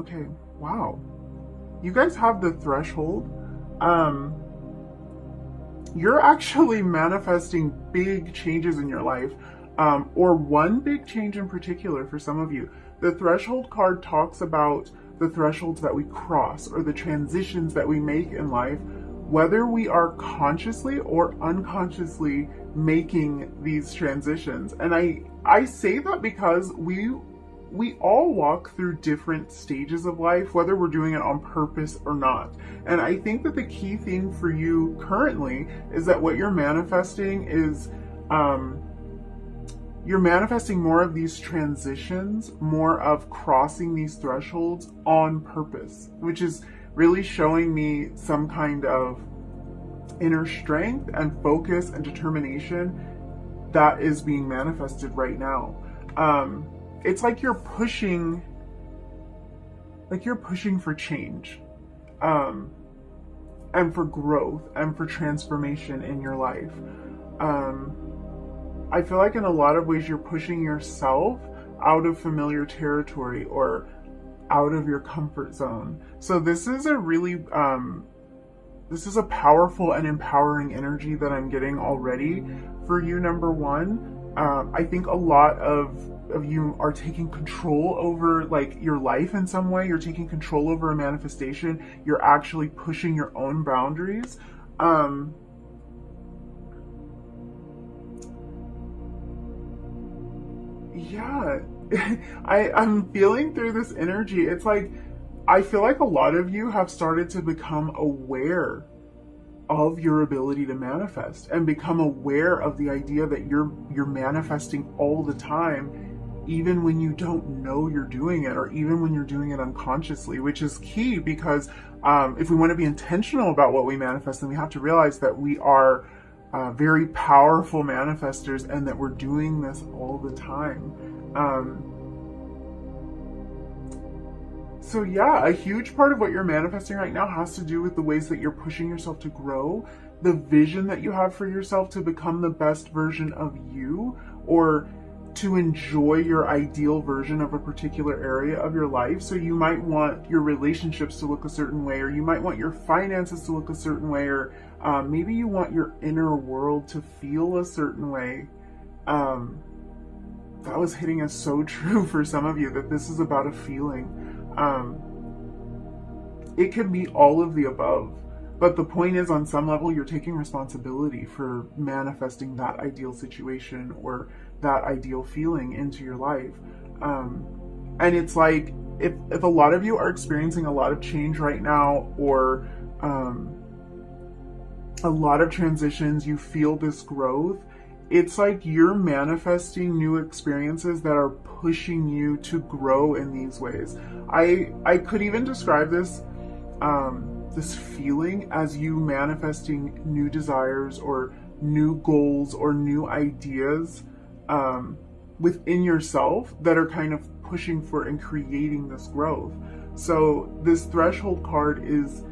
Okay, wow. You guys have the threshold. You're actually manifesting big changes in your life, or one big change in particular for some of you. The threshold card talks about the thresholds that we cross or the transitions that we make in life, whether we are consciously or unconsciously making these transitions. And I say that because we all walk through different stages of life, whether we're doing it on purpose or not. And I think that the key thing for you currently is that what you're manifesting is you're manifesting more of these transitions, more of crossing these thresholds on purpose, which is really showing me some kind of inner strength and focus and determination that is being manifested right now. It's like you're pushing for change, and for growth and for transformation in your life. I feel like in a lot of ways you're pushing yourself out of familiar territory or out of your comfort zone. So this is a really, this is a powerful and empowering energy that I'm getting already for you, number one. I think a lot of you are taking control over like your life in some way. You're taking control over a manifestation. You're actually pushing your own boundaries. Yeah, I'm feeling through this energy. It's like, I feel like a lot of you have started to become aware of your ability to manifest and become aware of the idea that you're manifesting all the time, even when you don't know you're doing it, or even when you're doing it unconsciously, which is key because if we want to be intentional about what we manifest, then we have to realize that we are very powerful manifestors and that we're doing this all the time. So yeah, a huge part of what you're manifesting right now has to do with the ways that you're pushing yourself to grow, the vision that you have for yourself to become the best version of you, or to enjoy your ideal version of a particular area of your life. So you might want your relationships to look a certain way, or you might want your finances to look a certain way, or maybe you want your inner world to feel a certain way. That was hitting us so true for some of you, that this is about a feeling. It can be all of the above, but the point is, on some level, you're taking responsibility for manifesting that ideal situation or that ideal feeling into your life. And it's like, if a lot of you are experiencing a lot of change right now, or a lot of transitions, you feel this growth, it's like you're manifesting new experiences that are pushing you to grow in these ways. I could even describe this this feeling as you manifesting new desires or new goals or new ideas within yourself that are kind of pushing for and creating this growth. So this threshold card is,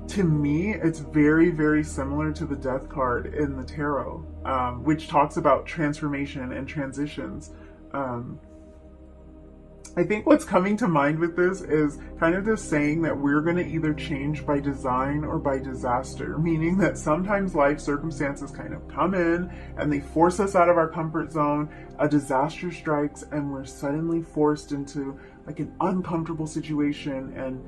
to me, it's very, very similar to the death card in the tarot, which talks about transformation and transitions. I think what's coming to mind with this is kind of this saying that we're going to either change by design or by disaster, meaning that sometimes life circumstances kind of come in and they force us out of our comfort zone. A disaster strikes and we're suddenly forced into like an uncomfortable situation and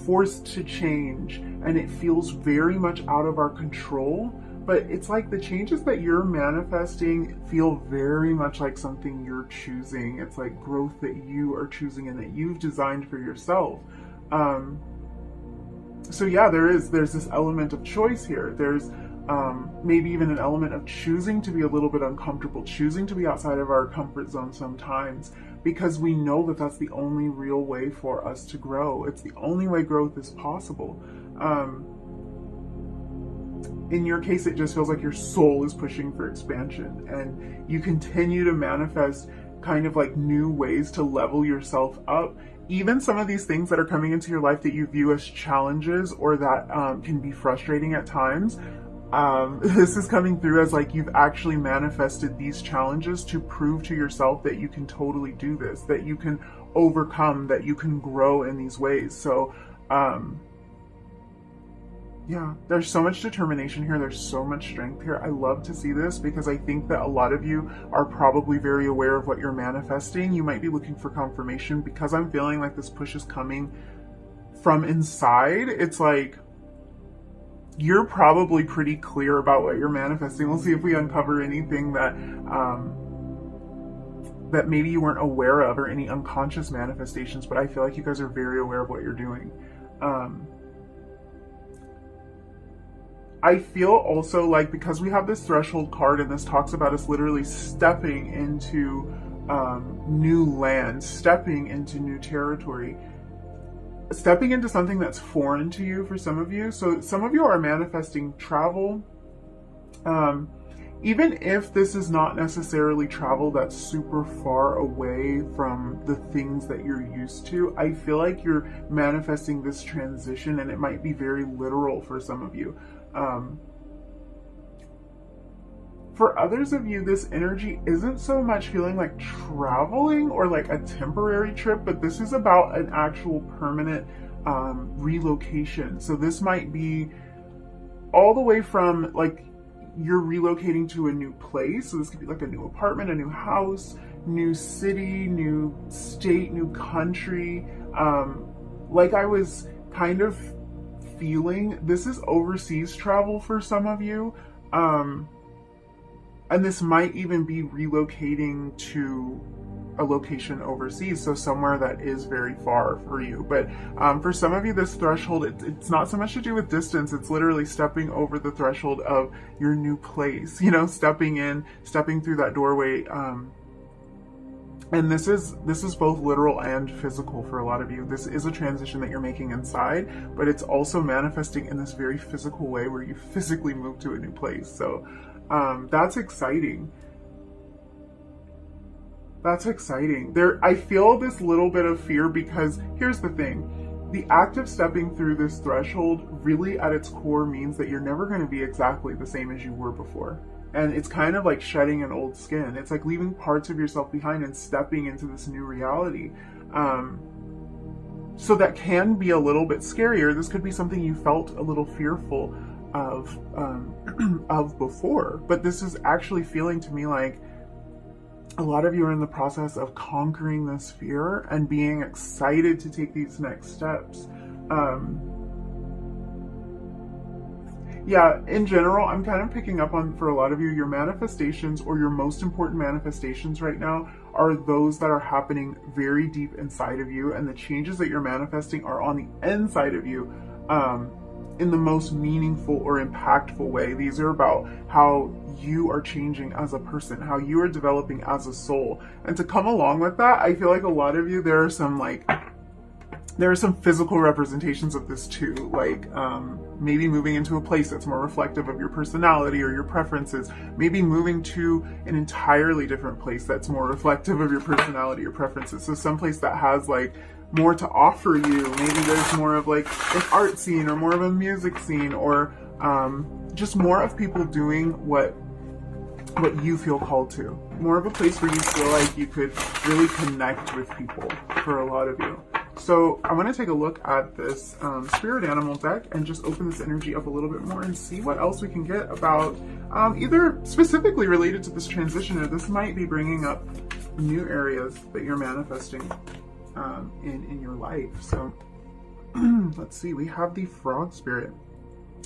forced to change, and it feels very much out of our control. But it's like the changes that you're manifesting feel very much like something you're choosing. It's like growth that you are choosing and that you've designed for yourself. So yeah, there's this element of choice here. There's maybe even an element of choosing to be a little bit uncomfortable, choosing to be outside of our comfort zone sometimes, because we know that that's the only real way for us to grow. It's the only way growth is possible. In your case, it just feels like your soul is pushing for expansion, and you continue to manifest kind of like new ways to level yourself up. Even some of these things that are coming into your life that you view as challenges or that can be frustrating at times, This is coming through as like you've actually manifested these challenges to prove to yourself that you can totally do this, that you can overcome, that you can grow in these ways. So, yeah, there's so much determination here. There's so much strength here. I love to see this because I think that a lot of you are probably very aware of what you're manifesting. You might be looking for confirmation because I'm feeling like this push is coming from inside. It's like you're probably pretty clear about what you're manifesting. We'll see if we uncover anything that that maybe you weren't aware of, or any unconscious manifestations, but I feel like you guys are very aware of what you're doing. I feel also like, because we have this threshold card and this talks about us literally stepping into new land, stepping into new territory, stepping into something that's foreign to you for some of you. So some of you are manifesting travel. Even if this is not necessarily travel that's super far away from the things that you're used to, I feel like you're manifesting this transition, and it might be very literal for some of you. For others of you, this energy isn't so much feeling like traveling or like a temporary trip, but this is about an actual permanent relocation. So this might be all the way from like you're relocating to a new place. So this could be like a new apartment, a new house, new city, new state, new country. Like I was kind of feeling, this is overseas travel for some of you. And this might even be relocating to a location overseas, so somewhere that is very far for you. But for some of you, this threshold, it's not so much to do with distance, it's literally stepping over the threshold of your new place, you know, stepping in, stepping through that doorway. And this is both literal and physical for a lot of you. This is a transition that you're making inside, but it's also manifesting in this very physical way where you physically move to a new place. So that's exciting. That's exciting. I feel this little bit of fear because here's the thing. The act of stepping through this threshold really at its core means that you're never going to be exactly the same as you were before. And it's kind of like shedding an old skin. It's like leaving parts of yourself behind and stepping into this new reality. So that can be a little bit scarier. This could be something you felt a little fearful of before, but this is actually feeling to me like a lot of you are in the process of conquering this fear and being excited to take these next steps. Yeah, in general, I'm kind of picking up on, for a lot of you, your manifestations or your most important manifestations right now are those that are happening very deep inside of you, and the changes that you're manifesting are on the inside of you. In the most meaningful or impactful way. These are about how you are changing as a person, how you are developing as a soul. And to come along with that, I feel like a lot of you, there are some physical representations of this too, like maybe moving into a place that's more reflective of your personality or your preferences, maybe moving to an entirely different place that's more reflective of your personality or preferences. So someplace that has like more to offer you. Maybe there's more of like an art scene or more of a music scene, or just more of people doing what you feel called to. More of a place where you feel like you could really connect with people for a lot of you. So I want to take a look at this spirit animal deck and just open this energy up a little bit more and see what else we can get about either specifically related to this transition, or this might be bringing up new areas that you're manifesting in your life. So let's see, we have the frog spirit.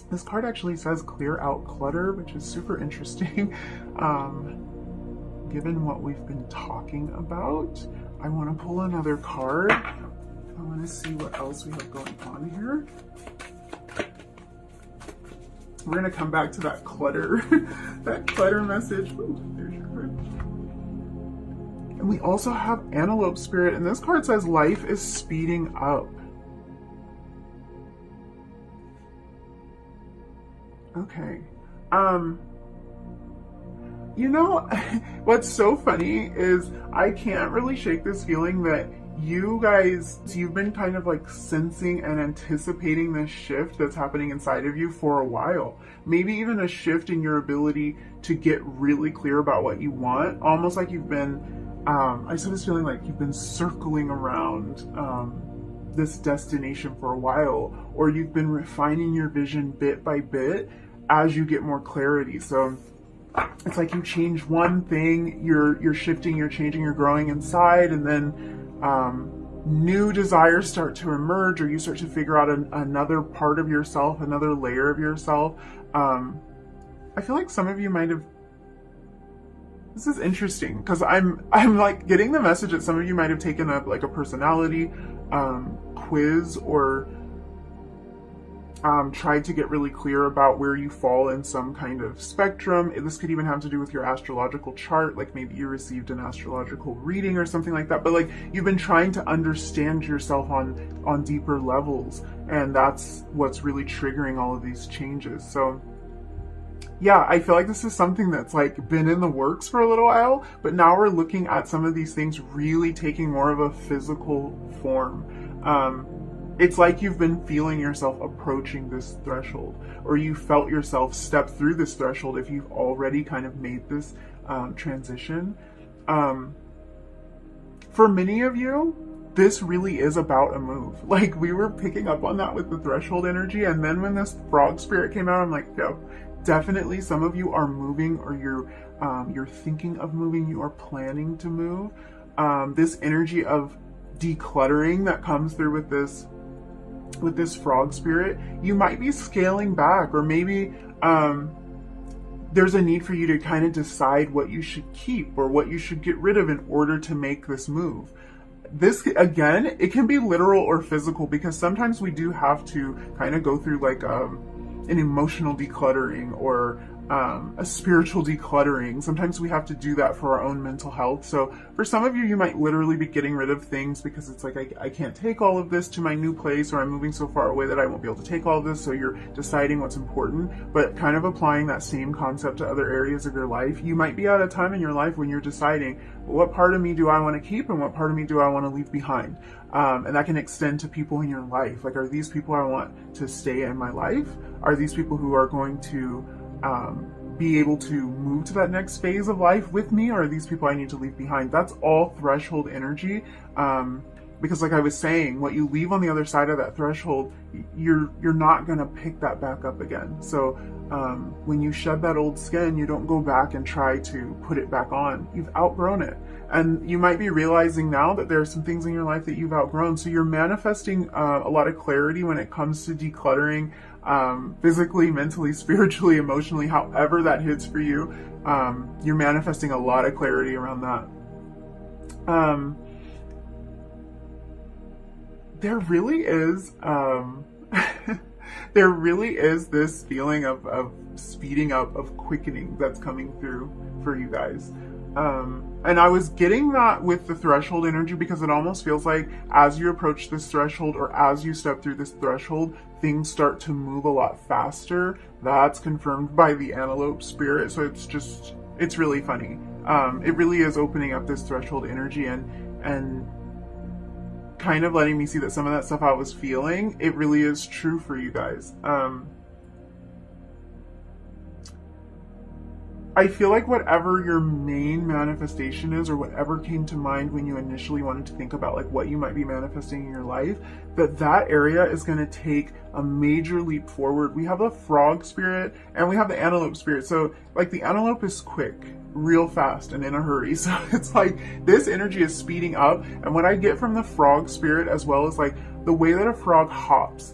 This card actually says clear out clutter, which is super interesting. Given what we've been talking about, I want to pull another card. I want to see what else we have going on here. We're going to come back to that clutter, that clutter message. Ooh, there's your card. And we also have antelope spirit, and this card says life is speeding up. Okay. You know, what's so funny is I can't really shake this feeling that you guys, you've been kind of like sensing and anticipating this shift that's happening inside of you for a while. Maybe even a shift in your ability to get really clear about what you want. Almost like you've been, I just have this feeling like you've been circling around this destination for a while, or you've been refining your vision bit by bit as you get more clarity. So it's like you change one thing, you're shifting, you're changing, you're growing inside, and then new desires start to emerge, or you start to figure out another part of yourself, another layer of yourself. I feel like some of you might have, this is interesting because I'm like getting the message that some of you might have taken up like a personality quiz, or tried to get really clear about where you fall in some kind of spectrum. This could even have to do with your astrological chart, like maybe you received an astrological reading or something like that, but like you've been trying to understand yourself on deeper levels, and that's what's really triggering all of these changes. So yeah, I feel like this is something that's like been in the works for a little while, but now we're looking at some of these things really taking more of a physical form. It's like you've been feeling yourself approaching this threshold, or you felt yourself step through this threshold if you've already kind of made this transition. For many of you, this really is about a move. Like, we were picking up on that with the threshold energy, and then when this frog spirit came out, I'm like, yo, definitely some of you are moving, or you're thinking of moving, you are planning to move. This energy of decluttering that comes through with this frog spirit, you might be scaling back, or maybe there's a need for you to kind of decide what you should keep or what you should get rid of in order to make this move. This, again, it can be literal or physical, because sometimes we do have to kind of go through like an emotional decluttering, or a spiritual decluttering. Sometimes we have to do that for our own mental health. So for some of you, you might literally be getting rid of things because it's like, I can't take all of this to my new place, or I'm moving so far away that I won't be able to take all of this. So you're deciding what's important, but kind of applying that same concept to other areas of your life. You might be at a time in your life when you're deciding, what part of me do I want to keep, and what part of me do I want to leave behind? And that can extend to people in your life. Like, are these people I want to stay in my life? Are these people who are going to be able to move to that next phase of life with me, or are these people I need to leave behind? That's all threshold energy. Because like I was saying, what you leave on the other side of that threshold, you're not going to pick that back up again. So when you shed that old skin, you don't go back and try to put it back on. You've outgrown it. And you might be realizing now that there are some things in your life that you've outgrown. So you're manifesting a lot of clarity when it comes to decluttering, physically, mentally, spiritually, emotionally, however that hits for you. You're manifesting a lot of clarity around that. There really is, there really is this feeling of speeding up, of quickening that's coming through for you guys. And I was getting that with the threshold energy, because it almost feels like as you approach this threshold, or as you step through this threshold, things start to move a lot faster. That's confirmed by the antelope spirit. So it's really funny. It really is opening up this threshold energy, and kind of letting me see that some of that stuff I was feeling, it really is true for you guys. I feel like whatever your main manifestation is, or whatever came to mind when you initially wanted to think about like what you might be manifesting in your life, that area is going to take a major leap forward. We have the frog spirit and we have the antelope spirit. So like the antelope is quick, real fast, and in a hurry. So it's like this energy is speeding up. And what I get from the frog spirit, as well as like the way that a frog hops,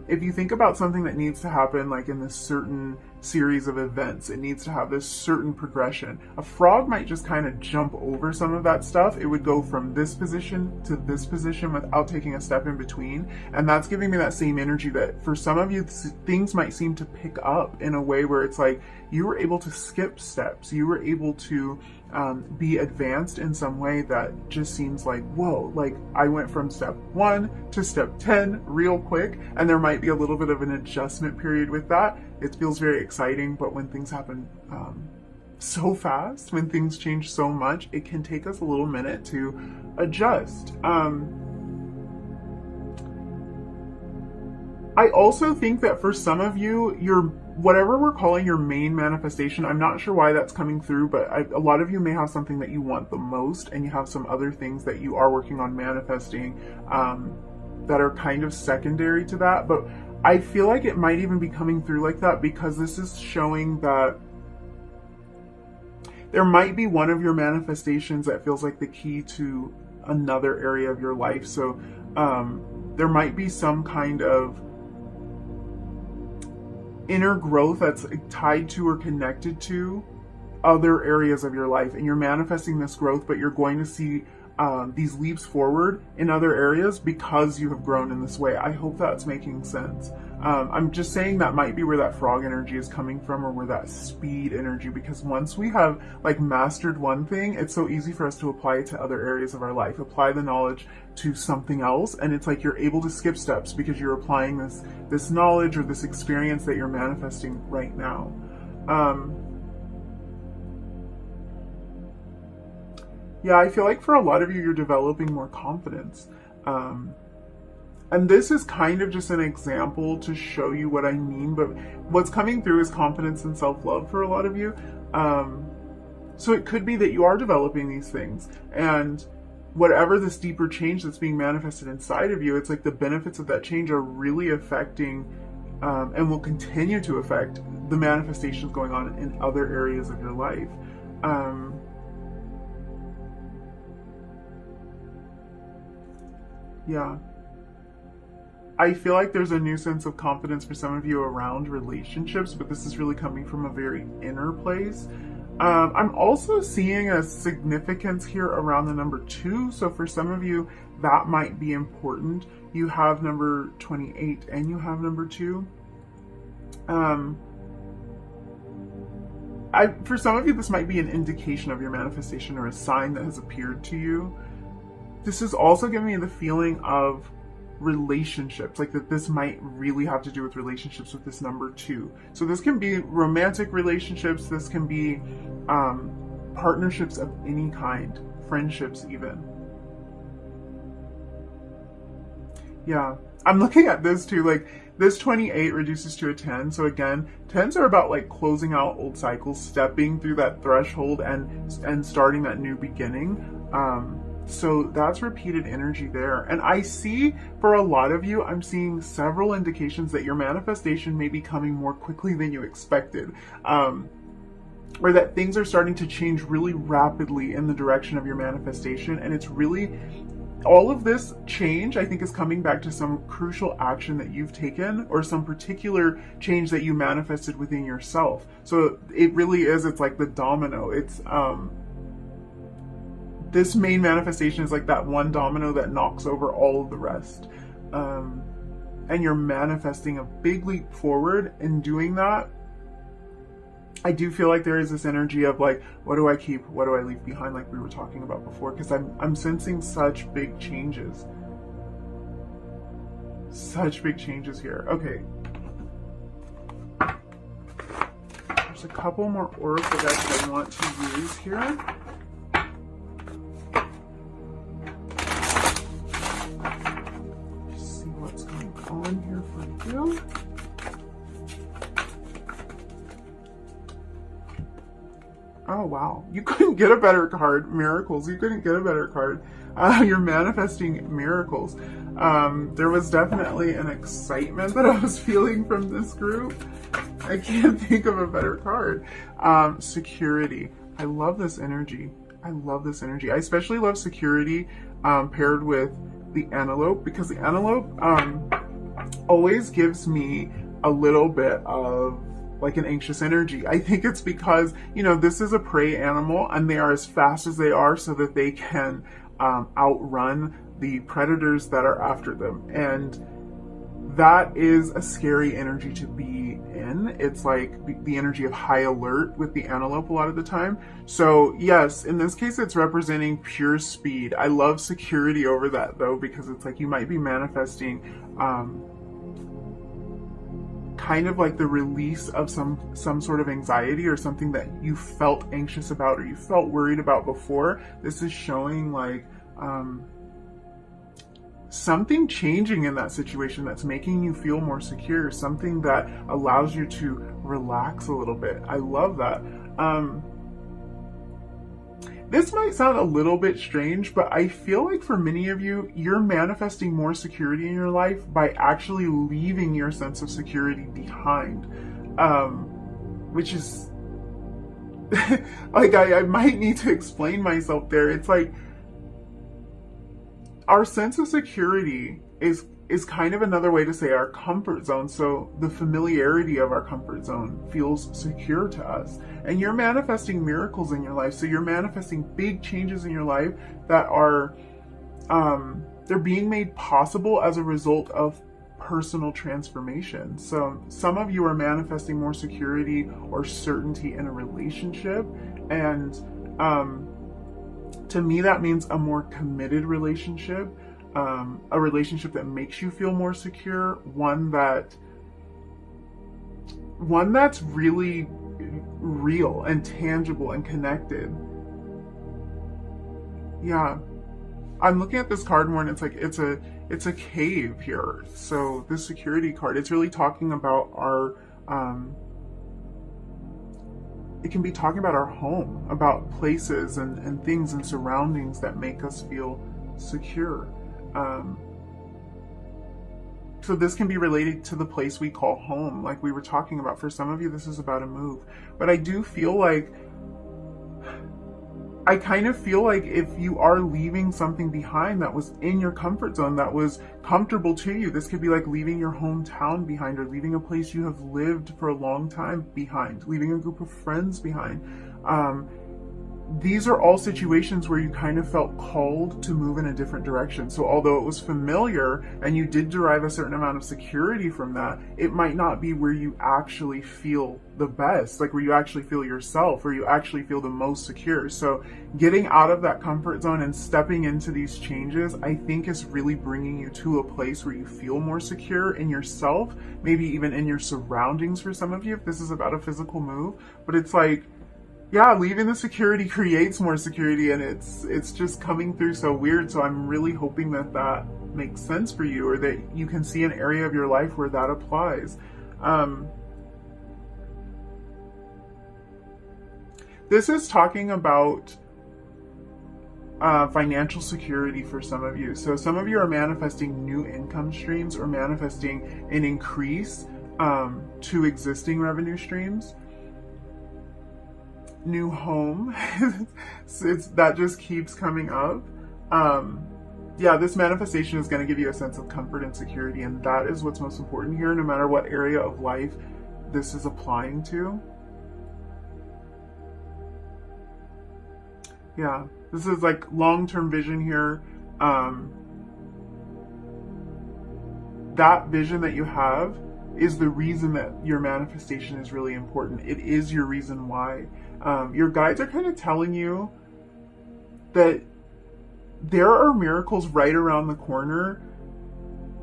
if you think about something that needs to happen like in this certain series of events, it needs to have this certain progression. A frog might just kind of jump over some of that stuff. It would go from this position to this position without taking a step in between. And that's giving me that same energy that for some of you, things might seem to pick up in a way where it's like you were able to skip steps. You were able to be advanced in some way that just seems like, whoa, like I went from step 1 to step 10 real quick. And there might be a little bit of an adjustment period with that. It feels very exciting, but when things happen so fast, when things change so much, it can take us a little minute to adjust. I also think that for some of you, your whatever we're calling your main manifestation, I'm not sure why that's coming through, but a lot of you may have something that you want the most, and you have some other things that you are working on manifesting that are kind of secondary to that. But I feel like it might even be coming through like that because this is showing that there might be one of your manifestations that feels like the key to another area of your life. So there might be some kind of inner growth that's tied to or connected to other areas of your life, and you're manifesting this growth, but you're going to see these leaps forward in other areas because you have grown in this way. I hope that's making sense. I'm just saying that might be where that frog energy is coming from, or where that speed energy, because once we have like mastered one thing, it's so easy for us to apply it to other areas of our life, apply the knowledge to something else, and it's like you're able to skip steps because you're applying this knowledge or this experience that you're manifesting right now. Yeah, I feel like for a lot of you, you're developing more confidence. And this is kind of just an example to show you what I mean, but what's coming through is confidence and self-love for a lot of you. So it could be that you are developing these things, and whatever this deeper change that's being manifested inside of you, it's like the benefits of that change are really affecting and will continue to affect the manifestations going on in other areas of your life. Yeah. I feel like there's a new sense of confidence for some of you around relationships, but this is really coming from a very inner place. I'm also seeing a significance here around the number 2. So for some of you, that might be important. You have number 28 and you have number 2. For some of you, this might be an indication of your manifestation or a sign that has appeared to you. This is also giving me the feeling of relationships, like that this might really have to do with relationships with this number 2. So this can be romantic relationships, this can be partnerships of any kind, friendships even. Yeah, I'm looking at this too, like this 28 reduces to a 10. So again, 10s are about like closing out old cycles, stepping through that threshold and starting that new beginning. So that's repeated energy there. And I see for a lot of you, I'm seeing several indications that your manifestation may be coming more quickly than you expected. Or that things are starting to change really rapidly in the direction of your manifestation. And it's really, all of this change, I think, is coming back to some crucial action that you've taken or some particular change that you manifested within yourself. So it really is, it's like the domino. It's, this main manifestation is like that one domino that knocks over all of the rest. And you're manifesting a big leap forward in doing that. I do feel like there is this energy of like, what do I keep? What do I leave behind? Like we were talking about before, because I'm sensing such big changes. Such big changes here. Okay. There's a couple more oracle decks I want to use here. On here for you. Oh wow, you couldn't get a better card. Miracles, you couldn't get a better card. You're manifesting miracles. There was definitely an excitement that I was feeling from this group. I can't think of a better card. Security. I love this energy. I love this energy. I especially love security paired with the antelope, because the antelope always gives me a little bit of like an anxious energy. I think it's because, you know, this is a prey animal and they are as fast as they are so that they can outrun the predators that are after them. And that is a scary energy to be in. It's like the energy of high alert with the antelope a lot of the time. So yes, in this case, it's representing pure speed. I love security over that though, because it's like you might be manifesting kind of like the release of some sort of anxiety or something that you felt anxious about or you felt worried about before. This is showing like something changing in that situation that's making you feel more secure, something that allows you to relax a little bit. I love that. This might sound a little bit strange, but I feel like for many of you, you're manifesting more security in your life by actually leaving your sense of security behind, which is like, I might need to explain myself there. It's like our sense of security is kind of another way to say our comfort zone. So the familiarity of our comfort zone feels secure to us. And you're manifesting miracles in your life. So you're manifesting big changes in your life that are, they're being made possible as a result of personal transformation. So some of you are manifesting more security or certainty in a relationship. And to me, that means a more committed relationship. A relationship that makes you feel more secure, one that's really real and tangible and connected. Yeah, I'm looking at this card more, and it's like it's a cave here. So this security card, it's really talking about our it can be talking about our home, about places and things and surroundings that make us feel secure. So this can be related to the place we call home, like we were talking about. For some of you, this is about a move. But I do feel like, I kind of feel like if you are leaving something behind that was in your comfort zone, that was comfortable to you, this could be like leaving your hometown behind, or leaving a place you have lived for a long time behind, leaving a group of friends behind. These are all situations where you kind of felt called to move in a different direction. So although it was familiar and you did derive a certain amount of security from that, it might not be where you actually feel the best, like where you actually feel yourself, where you actually feel the most secure. So getting out of that comfort zone and stepping into these changes, I think, is really bringing you to a place where you feel more secure in yourself, maybe even in your surroundings for some of you, if this is about a physical move. But it's like, yeah, leaving the security creates more security, and it's just coming through so weird. So I'm really hoping that that makes sense for you, or that you can see an area of your life where that applies. This is talking about financial security for some of you. So some of you are manifesting new income streams or manifesting an increase to existing revenue streams. New home, that just keeps coming up. Yeah, this manifestation is going to give you a sense of comfort and security, and that is what's most important here, no matter what area of life this is applying to. Yeah, this is like long-term vision here. That vision that you have is the reason that your manifestation is really important. It is your reason why. Your guides are kind of telling you that there are miracles right around the corner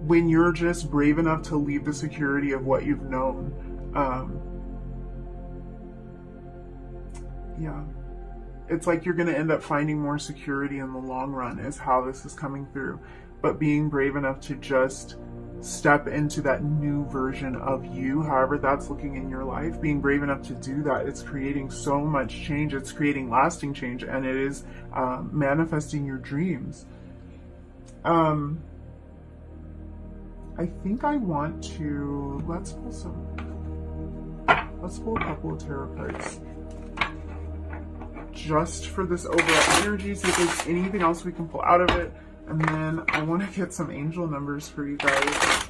when you're just brave enough to leave the security of what you've known. Yeah. It's like you're going to end up finding more security in the long run, is how this is coming through. But being brave enough to just step into that new version of you, however that's looking in your life, being brave enough to do that, it's creating so much change. It's creating lasting change, and it is manifesting your dreams. I think I want to, let's pull a couple of tarot cards just for this overall energy, see if there's anything else we can pull out of it. And then I want to get some angel numbers for you guys.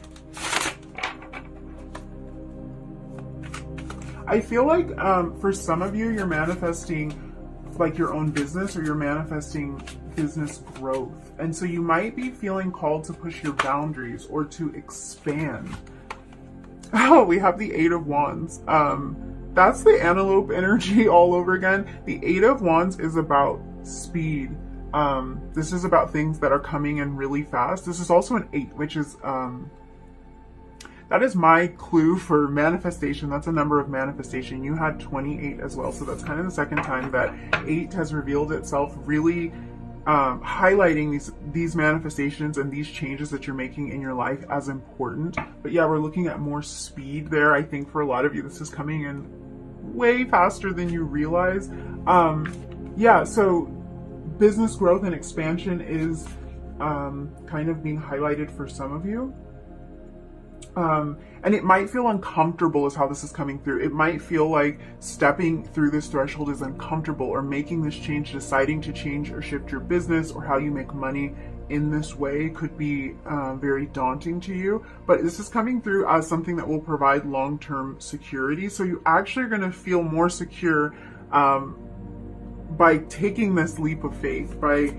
I feel like for some of you, you're manifesting like your own business, or you're manifesting business growth. And so you might be feeling called to push your boundaries or to expand. Oh, we have the Eight of Wands. That's the antelope energy all over again. The Eight of Wands is about speed. This is about things that are coming in really fast. This is also an 8, which is that is my clue for manifestation. That's a number of manifestation. You had 28 as well. So that's kind of the second time that 8 has revealed itself, really highlighting these manifestations and these changes that you're making in your life as important. But yeah, we're looking at more speed there. I think for a lot of you, this is coming in way faster than you realize. Yeah, so business growth and expansion is kind of being highlighted for some of you. And it might feel uncomfortable is how this is coming through. It might feel like stepping through this threshold is uncomfortable, or making this change, deciding to change or shift your business or how you make money in this way could be very daunting to you. But this is coming through as something that will provide long-term security. So you actually are going to feel more secure by taking this leap of faith, by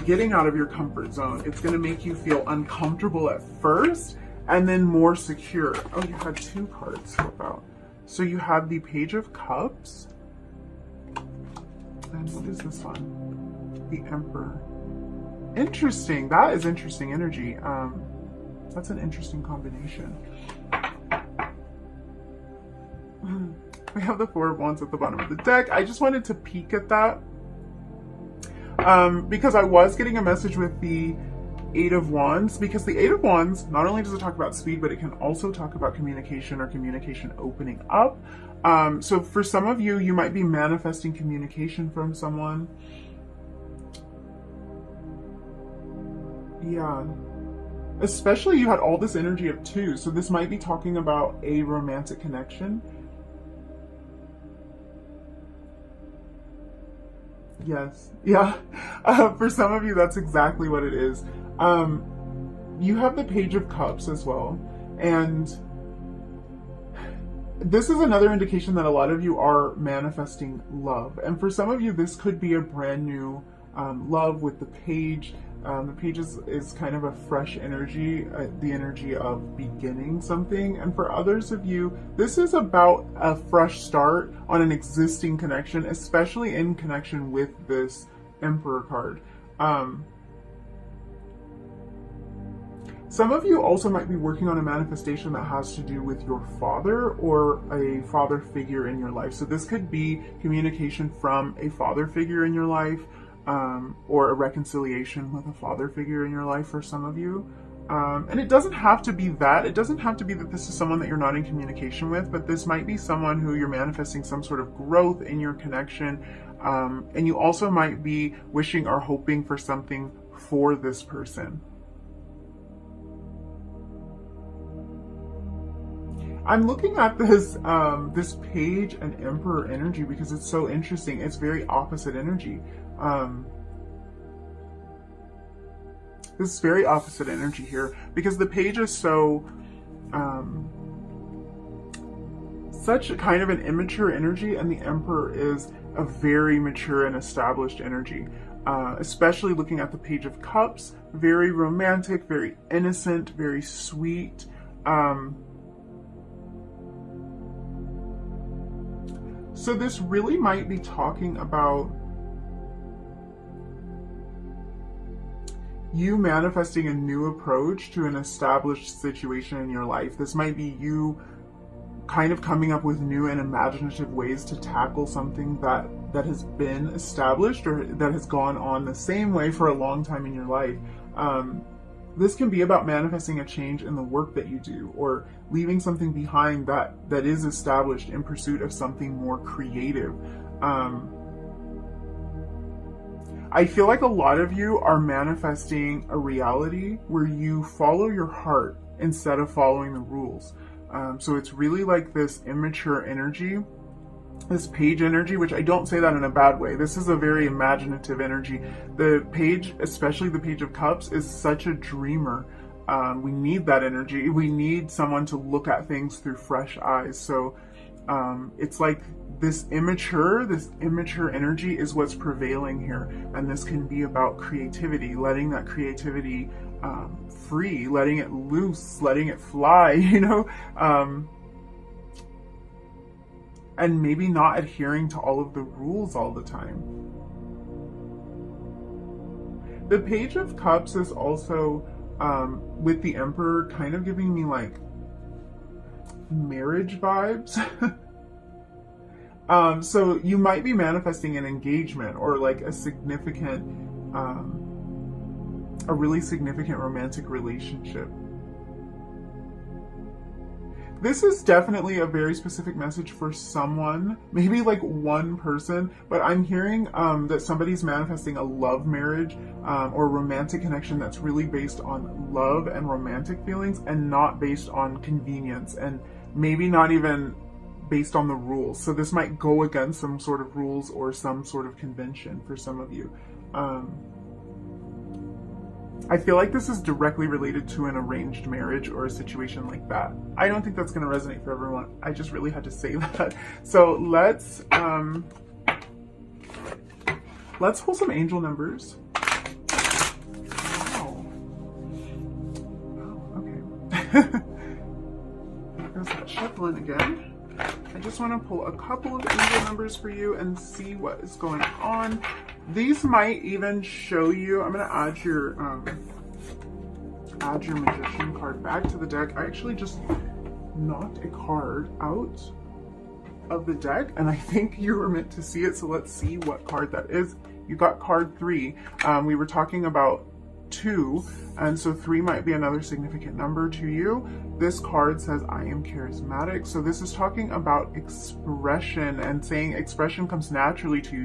getting out of your comfort zone. It's going to make you feel uncomfortable at first, and then more secure. Oh, you had 2 cards flip out. So you had the Page of Cups. And what is this one? The Emperor. Interesting. That is interesting energy. That's an interesting combination. We have the 4 of Wands at the bottom of the deck. I just wanted to peek at that. Because I was getting a message with the 8 of Wands, because the 8 of Wands, not only does it talk about speed, but it can also talk about communication or communication opening up. So for some of you, you might be manifesting communication from someone. Yeah. Especially you had all this energy of 2, so this might be talking about a romantic connection. Yes. Yeah. For some of you, that's exactly what it is. You have the Page of Cups as well. And this is another indication that a lot of you are manifesting love. And for some of you, this could be a brand new love with the Page. The Page is kind of a fresh energy, the energy of beginning something. And for others of you, this is about a fresh start on an existing connection, especially in connection with this Emperor card. Some of you also might be working on a manifestation that has to do with your father or a father figure in your life. So this could be communication from a father figure in your life, or a reconciliation with a father figure in your life for some of you. And it doesn't have to be that. It doesn't have to be that this is someone that you're not in communication with, but this might be someone who you're manifesting some sort of growth in your connection. And you also might be wishing or hoping for something for this person. I'm looking at this this Page and Emperor energy because it's so interesting. It's very opposite energy. This is very opposite energy here because the Page is so such a kind of an immature energy, and the Emperor is a very mature and established energy. Especially looking at the Page of Cups, very romantic, very innocent, very sweet. So this really might be talking about you manifesting a new approach to an established situation in your life. This might be you kind of coming up with new and imaginative ways to tackle something that has been established or that has gone on the same way for a long time in your life. This can be about manifesting a change in the work that you do, or leaving something behind that is established in pursuit of something more creative. I feel like a lot of you are manifesting a reality where you follow your heart instead of following the rules. So it's really like this immature energy, this Page energy, which I don't say that in a bad way. This is a very imaginative energy. The Page, especially the Page of Cups, is such a dreamer. We need that energy. We need someone to look at things through fresh eyes. So it's like this immature energy is what's prevailing here. And this can be about creativity, letting that creativity free, letting it loose, letting it fly, you know? And maybe not adhering to all of the rules all the time. The Page of Cups is also, with the Emperor, kind of giving me like marriage vibes. So you might be manifesting an engagement or like a significant, a really significant romantic relationship. This is definitely a very specific message for someone, maybe like one person, but I'm hearing that somebody's manifesting a love marriage or romantic connection that's really based on love and romantic feelings and not based on convenience, and maybe not even based on the rules. So this might go against some sort of rules or some sort of convention for some of you. I feel like this is directly related to an arranged marriage or a situation like that. I don't think that's going to resonate for everyone. I just really had to say that. So let's pull some angel numbers. Wow. Oh, okay. There's that shuffling again. I just want to pull a couple of angel numbers for you and see what is going on. These might even show you. I'm going to add your magician card back to the deck. I actually just knocked a card out of the deck, and I think you were meant to see it. So let's see what card that is. You got card 3. We were talking about 2, and so 3 might be another significant number to you. This card says I am charismatic, so this is talking about expression and saying expression comes naturally to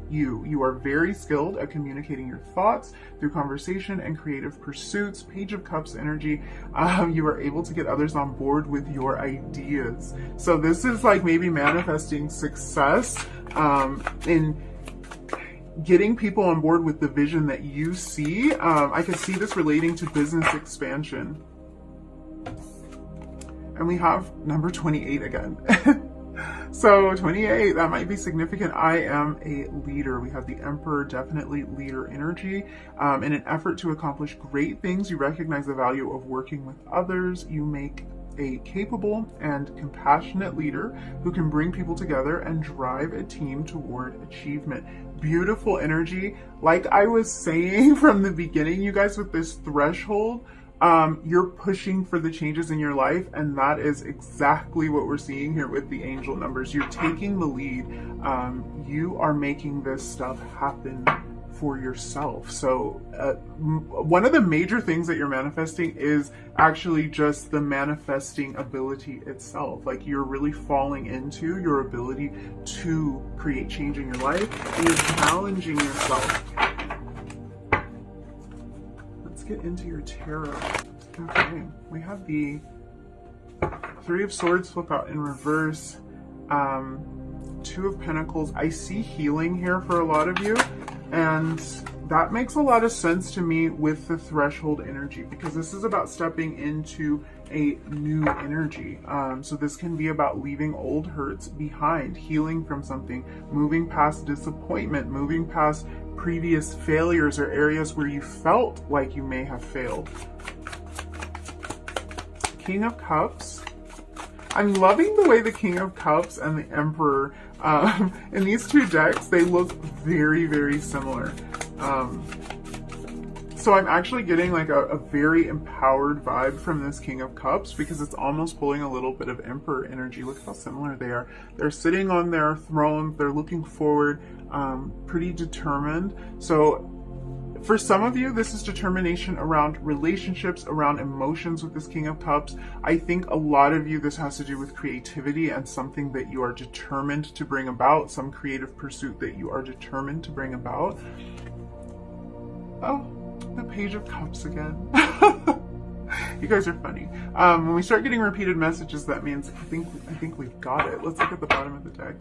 you. You are very skilled at communicating your thoughts through conversation and creative pursuits. Page of Cups energy. You are able to get others on board with your ideas. So this is like maybe manifesting success in getting people on board with the vision that you see. I can see this relating to business expansion. And we have number 28 again. So 28, that might be significant. I am a leader. We have the Emperor, definitely leader energy. In an effort to accomplish great things, you recognize the value of working with others. You make a capable and compassionate leader who can bring people together and drive a team toward achievement. Beautiful energy. Like I was saying from the beginning, you guys, with this threshold, you're pushing for the changes in your life, and that is exactly what we're seeing here with the angel numbers. You're taking the lead. You are making this stuff happen for yourself. So one of the major things that you're manifesting is actually just the manifesting ability itself. Like you're really falling into your ability to create change in your life, and you're challenging yourself. Let's get into your tarot. Okay, we have the 3 of Swords flip out in reverse, 2 of Pentacles. I see healing here for a lot of you, and that makes a lot of sense to me with the threshold energy, because this is about stepping into a new energy. So this can be about leaving old hurts behind, healing from something, moving past disappointment, moving past previous failures or areas where you felt like you may have failed. King of Cups. I'm loving the way the King of Cups and the Emperor, in these 2 decks, they look very, very similar. So I'm actually getting like a very empowered vibe from this King of Cups, because it's almost pulling a little bit of Emperor energy. Look how similar they are. They're sitting on their throne, they're looking forward, pretty determined. So for some of you, this is determination around relationships, around emotions with this King of Cups. I think a lot of you, this has to do with creativity and something that you are determined to bring about, some creative pursuit that you are determined to bring about. Oh, the Page of Cups again. You guys are funny. When we start getting repeated messages, that means I think we've got it. Let's look at the bottom of the deck.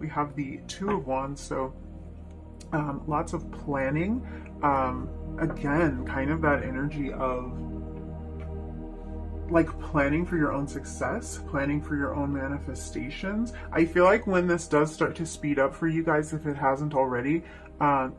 We have the 2 of Wands, so lots of planning. Again, kind of that energy of like planning for your own success, planning for your own manifestations. I feel like when this does start to speed up for you guys, if it hasn't already,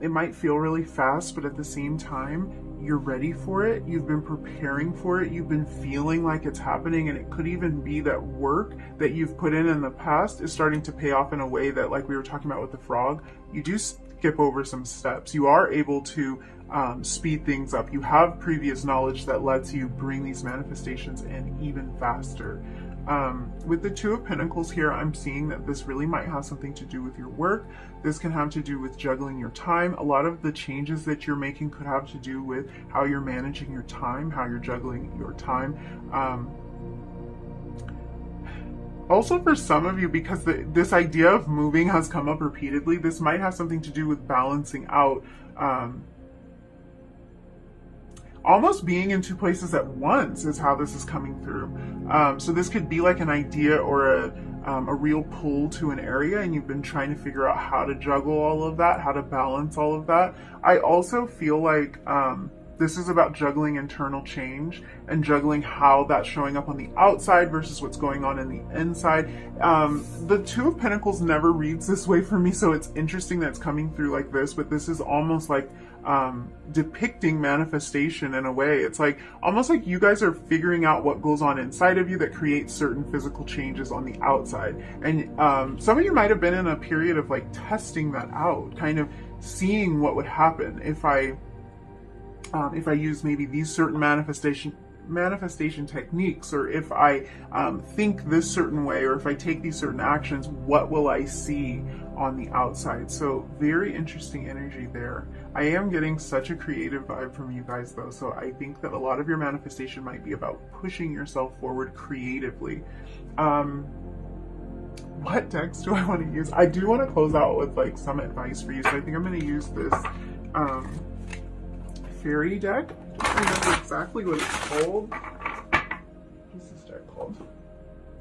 it might feel really fast, but at the same time, you're ready for it. You've been preparing for it. You've been feeling like it's happening, and it could even be that work that you've put in the past is starting to pay off in a way that, like we were talking about with the frog, you do skip over some steps. You are able to speed things up. You have previous knowledge that lets you bring these manifestations in even faster. With the Two of Pentacles here, I'm seeing that this really might have something to do with your work. This can have to do with juggling your time. A lot of the changes that you're making could have to do with how you're managing your time, how you're juggling your time. Also, for some of you, because this idea of moving has come up repeatedly, this might have something to do with balancing out, almost being in two places at once is how this is coming through. So this could be like an idea or a real pull to an area, and you've been trying to figure out how to juggle all of that, how to balance all of that. I also feel like this is about juggling internal change and juggling how that's showing up on the outside versus what's going on in the inside. The Two of Pentacles never reads this way for me, so it's interesting that it's coming through like this, but this is almost like depicting manifestation in a way. It's like almost like you guys are figuring out what goes on inside of you that creates certain physical changes on the outside. And some of you might have been in a period of like testing that out, kind of seeing what would happen if I use maybe these certain manifestation techniques, or if I think this certain way, or if I take these certain actions, what will I see on the outside? So very interesting energy there. I am getting such a creative vibe from you guys though, so I think that a lot of your manifestation might be about pushing yourself forward creatively. What decks do I want to use? I do want to close out with like some advice for you, so I think I'm going to use this fairy deck. I don't remember exactly what it's called. What's this deck called?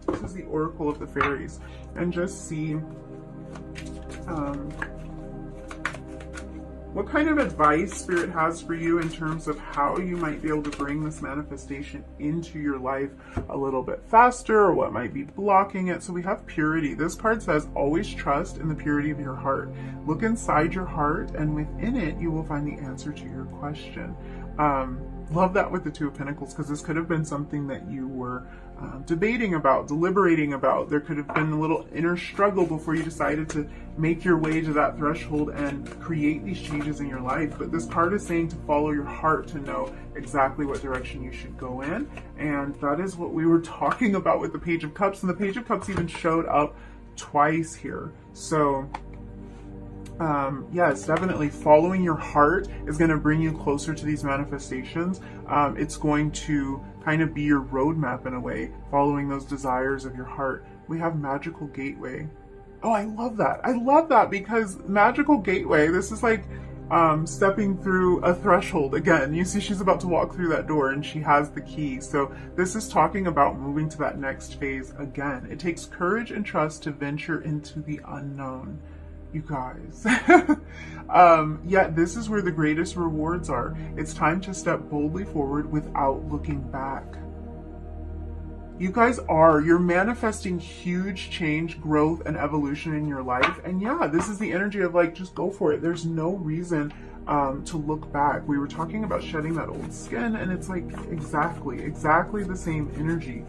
This is the Oracle of the Fairies, and just see what kind of advice Spirit has for you in terms of how you might be able to bring this manifestation into your life a little bit faster, or what might be blocking it. So we have purity. This card says, always trust in the purity of your heart. Look inside your heart, and within it, you will find the answer to your question. Love that with the Two of Pentacles, because this could have been something that you were debating about, deliberating about. There could have been a little inner struggle before you decided to make your way to that threshold and create these changes in your life. But this card is saying to follow your heart, to know exactly what direction you should go in. And that is what we were talking about with the Page of Cups. And the Page of Cups even showed up twice here. So yes, definitely following your heart is going to bring you closer to these manifestations. It's going to kind of be your roadmap in a way, following those desires of your heart. We have Magical Gateway. Oh, I love that. I love that, because Magical Gateway, this is like stepping through a threshold again. You see she's about to walk through that door and she has the key. So this is talking about moving to that next phase again. It takes courage and trust to venture into the unknown. You guys. Yeah, this is where the greatest rewards are. It's time to step boldly forward without looking back. You guys you're manifesting huge change, growth, and evolution in your life. And yeah, this is the energy of like, just go for it. There's no reason to look back. We were talking about shedding that old skin, and it's like exactly the same energy.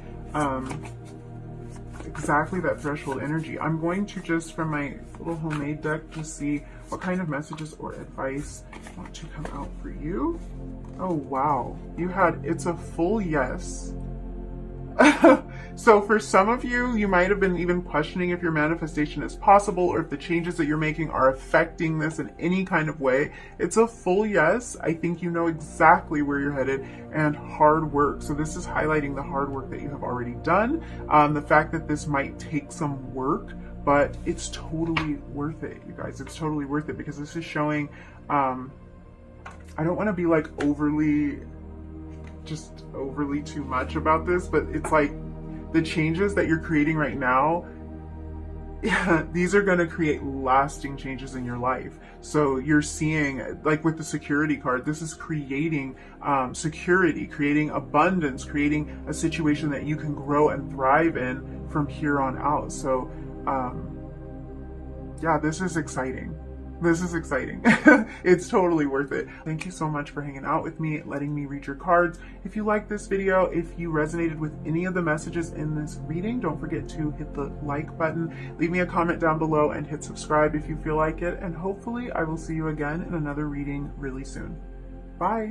Exactly that threshold energy. I'm going to just, from my little homemade deck, just see what kind of messages or advice want to come out for you. Oh wow, you had, it's a full yes. So for some of you, you might have been even questioning if your manifestation is possible, or if the changes that you're making are affecting this in any kind of way. It's a full yes. I think you know exactly where you're headed, and hard work. So this is highlighting the hard work that you have already done. The fact that this might take some work, but it's totally worth it, you guys. It's totally worth it, because this is showing, I don't want to be like overly too much about this, but it's like the changes that you're creating right now, yeah, these are going to create lasting changes in your life. So you're seeing, like with the security card, this is creating security, creating abundance, creating a situation that you can grow and thrive in from here on out. So yeah, this is exciting. This is exciting. It's totally worth it. Thank you so much for hanging out with me, letting me read your cards. If you liked this video, if you resonated with any of the messages in this reading, don't forget to hit the like button, leave me a comment down below, and hit subscribe if you feel like it. And hopefully I will see you again in another reading really soon. Bye.